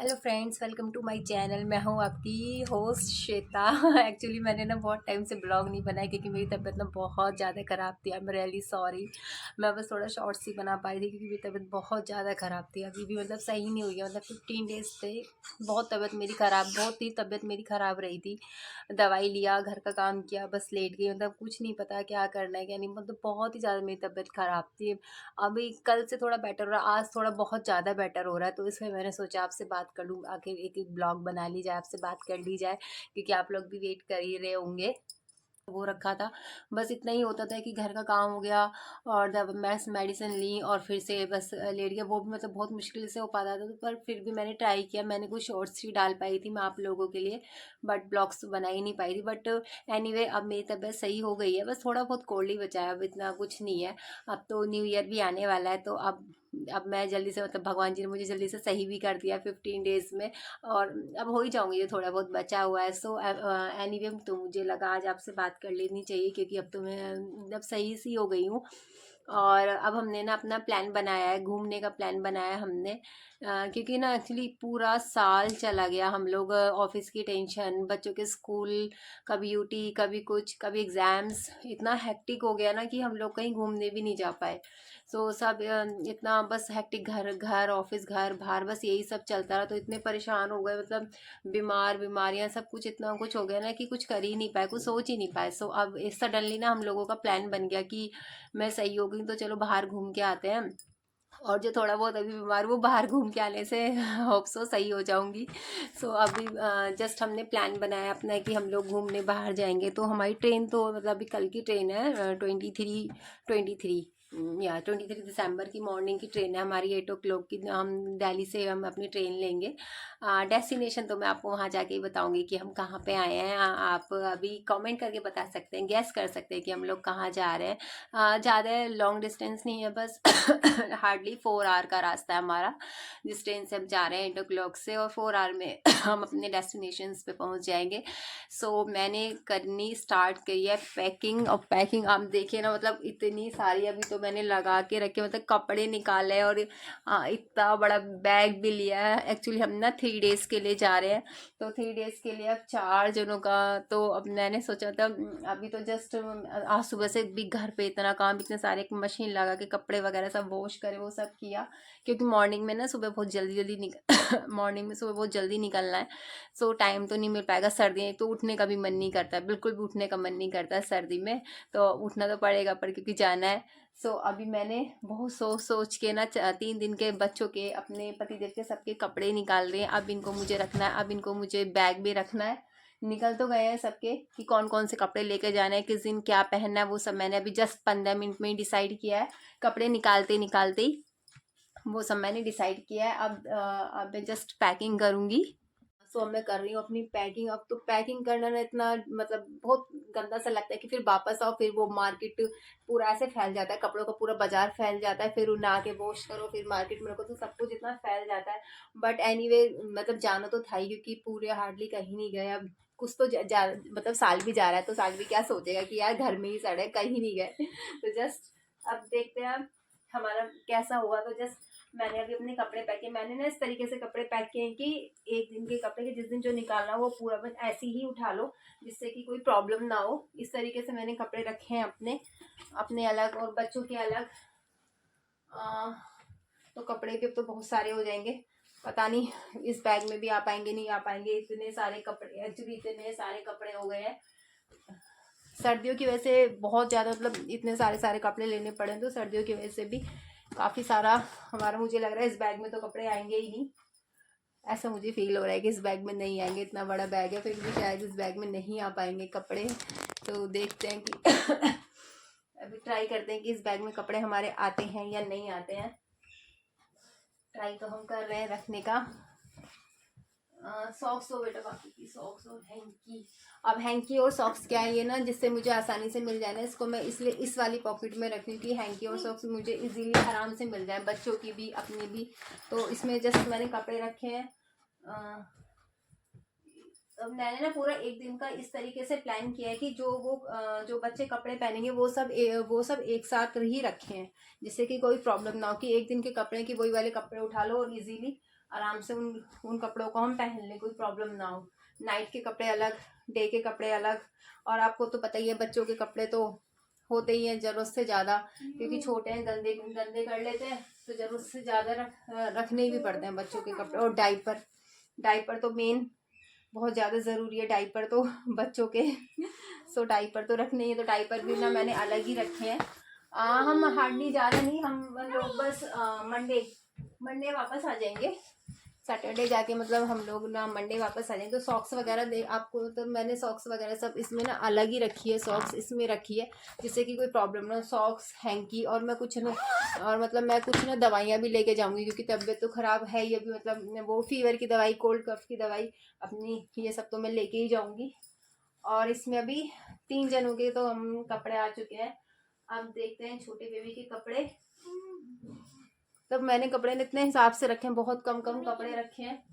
Hello friends, welcome to my channel. मैं हूँ आपकी होस्ट श्वेता। एक्चुअली मैंने ना बहुत टाइम से ब्लॉग नहीं बनाया क्योंकि मेरी तबीयत ना बहुत ज़्यादा ख़राब थी। I am really sorry. मैं बस थोड़ा शॉर्ट्स ही बना पाई थी क्योंकि मेरी तबीयत बहुत ज़्यादा ख़राब थी। अभी भी मतलब सही नहीं हुई है, मतलब 15 डेज़ से बहुत तबीयत मेरी ख़राब, बहुत ही तबीयत मेरी ख़राब रही थी। दवाई लिया, घर का काम किया, बस लेट गई। मतलब कुछ नहीं पता क्या करना है क्या नहीं, मतलब बहुत ही ज़्यादा मेरी तबीयत ख़राब थी। अभी कल से थोड़ा बेटर हो रहा है, आज थोड़ा बहुत ज़्यादा बेटर हो रहा है, तो इसलिए मैंने सोचा आपसे बात कर लूँ, आखिर एक एक ब्लॉग बना ली जाए, आपसे बात कर ली जाए क्योंकि आप लोग भी वेट कर ही रहे होंगे। वो रखा था, बस इतना ही होता था कि घर का काम हो गया और जब मैं मेडिसिन ली और फिर से बस लेट गया। वो भी मतलब बहुत मुश्किल से हो पाता था, पर फिर भी मैंने ट्राई किया। मैंने कुछ शॉर्ट्स ही डाल पाई थी मैं आप लोगों के लिए, बट ब्लॉग्स तो बना ही नहीं पाई थी। बट एनीवे अब मेरी तबीयत सही हो गई है, बस थोड़ा बहुत कोल्ड ही बचा है, अब इतना कुछ नहीं है। अब तो न्यू ईयर भी आने वाला है, तो अब मैं जल्दी से, मतलब भगवान जी ने मुझे जल्दी से सही भी कर दिया 15 डेज में, और अब हो ही जाऊंगी। ये थोड़ा बहुत बचा हुआ है। सो एनीवे तो मुझे लगा आज आपसे बात कर लेनी चाहिए क्योंकि अब तो मैं मतलब सही सी हो गई हूँ। और अब हमने ना अपना प्लान बनाया है, घूमने का प्लान बनाया है हमने। क्योंकि ना एक्चुअली पूरा साल चला गया, हम लोग ऑफिस की टेंशन, बच्चों के स्कूल, कभी यूटी, कभी कुछ, कभी एग्जाम्स, इतना हेक्टिक हो गया ना कि हम लोग कहीं घूमने भी नहीं जा पाए। सो सब इतना बस हेक्टिक, घर घर ऑफिस घर बाहर, बस यही सब चलता रहा, तो इतने परेशान हो गए, मतलब बीमारियां सब कुछ इतना कुछ हो गया ना कि कुछ कर ही नहीं पाए, कुछ सोच ही नहीं पाए। सो अब सडनली ना हम लोगों का प्लान बन गया कि मैं सही हो गई तो चलो बाहर घूम के आते हैं। और जो थोड़ा बहुत अभी बीमार, वो बाहर घूम के आने से होप सो सही हो जाऊंगी। सो अभी जस्ट हमने प्लान बनाया अपना कि हम लोग घूमने बाहर जाएंगे। तो हमारी ट्रेन तो मतलब अभी कल की ट्रेन है, 23 या 23 दिसंबर की मॉर्निंग की ट्रेन है हमारी, 8 o'clock की। हम दिल्ली से हम अपनी ट्रेन लेंगे। डेस्टिनेशन तो मैं आपको वहाँ जाके ही बताऊंगी कि हम कहाँ पे आए हैं। आप अभी कमेंट करके बता सकते हैं, गैस कर सकते हैं कि हम लोग कहाँ जा रहे हैं। ज़्यादा लॉन्ग डिस्टेंस नहीं है, बस हार्डली 4 आवर का रास्ता है हमारा, जिस ट्रेन से हम जा रहे हैं 8 o'clock से, और 4 आवर में हम अपने डेस्टिनेशन पे पहुंच जाएंगे। सो मैंने करनी स्टार्ट करी है पैकिंग। और पैकिंग आप देखिए ना, मतलब इतनी सारी अभी तो मैंने लगा के रखे, मतलब कपड़े निकाले, और इतना बड़ा बैग भी लिया है। एक्चुअली हम ना 3 डेज के लिए जा रहे हैं, तो 3 डेज के लिए अब 4 जनों का। तो अब मैंने सोचा था, अभी तो जस्ट आज सुबह से भी घर पे इतना काम, इतने सारे मशीन लगा के कपड़े वगैरह सब वॉश करे, वो सब किया। क्योंकि मॉर्निंग में ना सुबह बहुत जल्दी जल्दी मॉर्निंग में सुबह बहुत जल्दी निकलना है। सो टाइम तो नहीं मिल पाएगा। सर्दी तो उठने का भी मन नहीं करता, बिल्कुल भी उठने का मन नहीं करता है सर्दी में, तो उठना तो पड़ेगा पर क्योंकि जाना है। सो अभी मैंने बहुत सोच सोच के ना 3 दिन के बच्चों के, अपने पतिदेव के, सबके कपड़े निकाल रहे हैं। अब इनको मुझे रखना है, अब इनको मुझे बैग भी रखना है। निकल तो गए हैं सबके कि कौन कौन से कपड़े लेके जाने हैं, किस दिन क्या पहनना है, वो सब मैंने अभी जस्ट 15 मिनट में ही डिसाइड किया है। कपड़े निकालते निकालते ही वो सब मैंने डिसाइड किया है। अब मैं जस्ट पैकिंग करूंगी। सो अब मैं कर रही हूँ अपनी पैकिंग। अब तो पैकिंग करना ना इतना, मतलब बहुत गंदा सा लगता है कि फिर वापस आओ, फिर वो मार्केट पूरा ऐसे फैल जाता है, कपड़ों का पूरा बाजार फैल जाता है, फिर उन्हें आके वॉश करो, फिर मार्केट में रखो, तो सब कुछ इतना फैल जाता है। बट एनीवे मतलब जाना तो था ही, क्योंकि पूरे हार्डली कहीं नहीं गए। अब कुछ तो मतलब साल भी जा रहा है, तो साल भी क्या सोचेगा कि यार घर में ही सड़े, कहीं नहीं गए। तो जस्ट अब देखते हैं हमारा कैसा हुआ। तो जस्ट मैंने अभी अपने कपड़े पैक किए। मैंने ना इस तरीके से कपड़े पैक किए हैं कि एक दिन के कपड़े के जिस दिन जो निकालना हो वो पूरा बस ऐसे ही उठा लो, जिससे कि कोई प्रॉब्लम ना हो। इस तरीके से मैंने कपड़े रखे हैं अपने अपने अलग और बच्चों के अलग। आ, तो कपड़े के तो बहुत सारे हो जाएंगे, पता नहीं इस बैग में भी आ पाएंगे नहीं आ पाएंगे, इतने सारे कपड़े, एक्चुअली इतने सारे कपड़े हो गए हैं। सर्दियों की वजह से बहुत ज़्यादा, मतलब इतने सारे सारे कपड़े लेने पड़े, तो सर्दियों की वजह से भी काफ़ी सारा हमारा, मुझे लग रहा है इस बैग में तो कपड़े आएंगे ही नहीं। ऐसा मुझे फील हो रहा है कि इस बैग में नहीं आएंगे। इतना बड़ा बैग है, फिर भी शायद इस बैग में नहीं आ पाएंगे कपड़े। तो देखते हैं कि अभी ट्राई करते हैं कि इस बैग में कपड़े हमारे आते हैं या नहीं आते हैं। ट्राई तो हम कर रहे हैं रखने का। सॉक्स हो बेटा, बाकी की सॉक्स और हैंकी। अब हैंकी और सॉक्स क्या है, ये ना जिससे मुझे आसानी से मिल जाए ना, इसको मैं इसलिए इस वाली पॉकेट में रखी कि हैंकी और सॉक्स मुझे इजीली आराम से मिल जाए, बच्चों की भी अपनी भी। तो इसमें जस्ट मैंने कपड़े रखे हैं। अब मैंने ना पूरा एक दिन का इस तरीके से प्लान किया है कि जो बच्चे कपड़े पहनेंगे वो सब एक साथ ही रखे हैं, जिससे कि कोई प्रॉब्लम ना हो कि एक दिन के कपड़े की वही वाले कपड़े उठा लो और इजीली आराम से उन उन कपड़ों को हम पहन लें, कोई प्रॉब्लम ना हो। नाइट के कपड़े अलग, डे के कपड़े अलग। और आपको तो पता ही है बच्चों के कपड़े तो होते ही हैं ज़रूरत से ज़्यादा, क्योंकि छोटे हैं, गंदे गंदे कर लेते हैं, तो ज़रूरत से ज़्यादा रखने भी पड़ते हैं बच्चों के कपड़े। और डाइपर, डाइपर तो मेन बहुत ज़्यादा ज़रूरी है डाइपर तो बच्चों के। सो डाइपर तो रखने ही, तो डाइपर भी ना मैंने अलग ही रखे हैं। हम हार्डली ज़्यादा नहीं, हम लोग बस मंडे मंडे वापस आ जाएंगे, सैटरडे जाके मतलब हम लोग ना मंडे वापस आ जाएंगे। तो सॉक्स वगैरह दे आपको, तो मैंने सॉक्स वगैरह सब इसमें ना अलग ही रखी है, सॉक्स इसमें रखी है जिससे कि कोई प्रॉब्लम ना हो। सॉक्स, हैंकी, और मैं कुछ ना, और मतलब मैं कुछ ना दवाइयाँ भी लेके जाऊंगी, क्योंकि तबीयत तो ख़राब है ही अभी, मतलब वो फीवर की दवाई, कोल्ड कफ की दवाई अपनी, ये सब तो मैं लेके ही जाऊंगी। और इसमें अभी 3 जनों के तो हम कपड़े आ चुके हैं। अब देखते हैं छोटे बेबी के कपड़े। तब मैंने कपड़े इतने हिसाब से रखे हैं, बहुत कम कम कपड़े रखे हैं,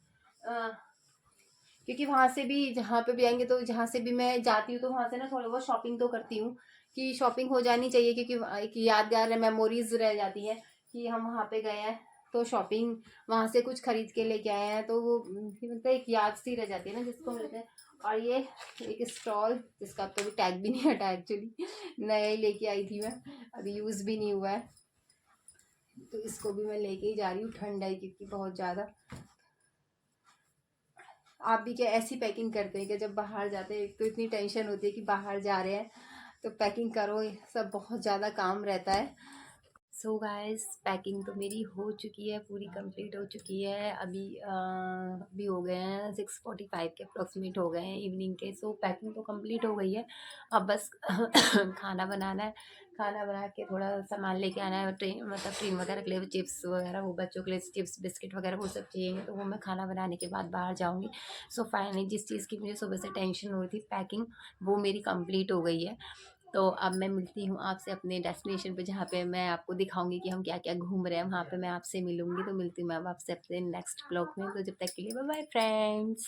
क्योंकि वहाँ से भी जहाँ पे भी आएंगे, तो जहाँ से भी मैं जाती हूँ तो वहाँ से ना थोड़ा बहुत शॉपिंग तो करती हूँ, कि शॉपिंग हो जानी चाहिए, क्योंकि एक यादगार मेमोरीज रह जाती है कि हम वहाँ पे गए हैं, तो शॉपिंग वहाँ से कुछ खरीद के लेके आए हैं, तो वो मतलब एक याद सी रह जाती है ना जिसको मिलते हैं। और ये एक स्टॉल, जिसका अब तो भी टैग भी नहीं हटा, एक्चुअली नया ही लेके आई थी मैं, अभी यूज़ भी नहीं हुआ है, तो इसको भी मैं लेके ही जा रही हूँ। ठंड है क्योंकि बहुत ज़्यादा। आप भी क्या ऐसी पैकिंग करते हैं कि जब बाहर जाते हैं, तो इतनी टेंशन होती है कि बाहर जा रहे हैं तो पैकिंग करो, ये सब बहुत ज़्यादा काम रहता है। सो गाइस, पैकिंग तो मेरी हो चुकी है, पूरी कंप्लीट हो चुकी है। अभी हो गए हैं 6:45 के अप्रॉक्सीमेट हो गए हैं इवनिंग के। सो पैकिंग तो कंप्लीट हो गई है, अब बस खाना बनाना है। खाना बना के थोड़ा सामान लेके आना है, ट्रेन मतलब क्रीम वगैरह के लिए, चिप्स वगैरह, वो बच्चों के लिए चिप्स बिस्किट वगैरह वो सब चाहिए, तो वो मैं खाना बनाने के बाद बाहर जाऊँगी। सो फाइनली जिस चीज़ की मुझे सुबह से टेंशन हो रही थी, पैकिंग, वो मेरी कंप्लीट हो गई है। तो अब मैं मिलती हूँ आपसे अपने डेस्टिनेशन पे, जहाँ पे मैं आपको दिखाऊंगी कि हम क्या क्या घूम रहे हैं, वहाँ पे मैं आपसे मिलूंगी। तो मिलती हूँ मैं अब आपसे अपने नेक्स्ट ब्लॉग में, तो जब तक के लिए बाय बाय फ्रेंड्स।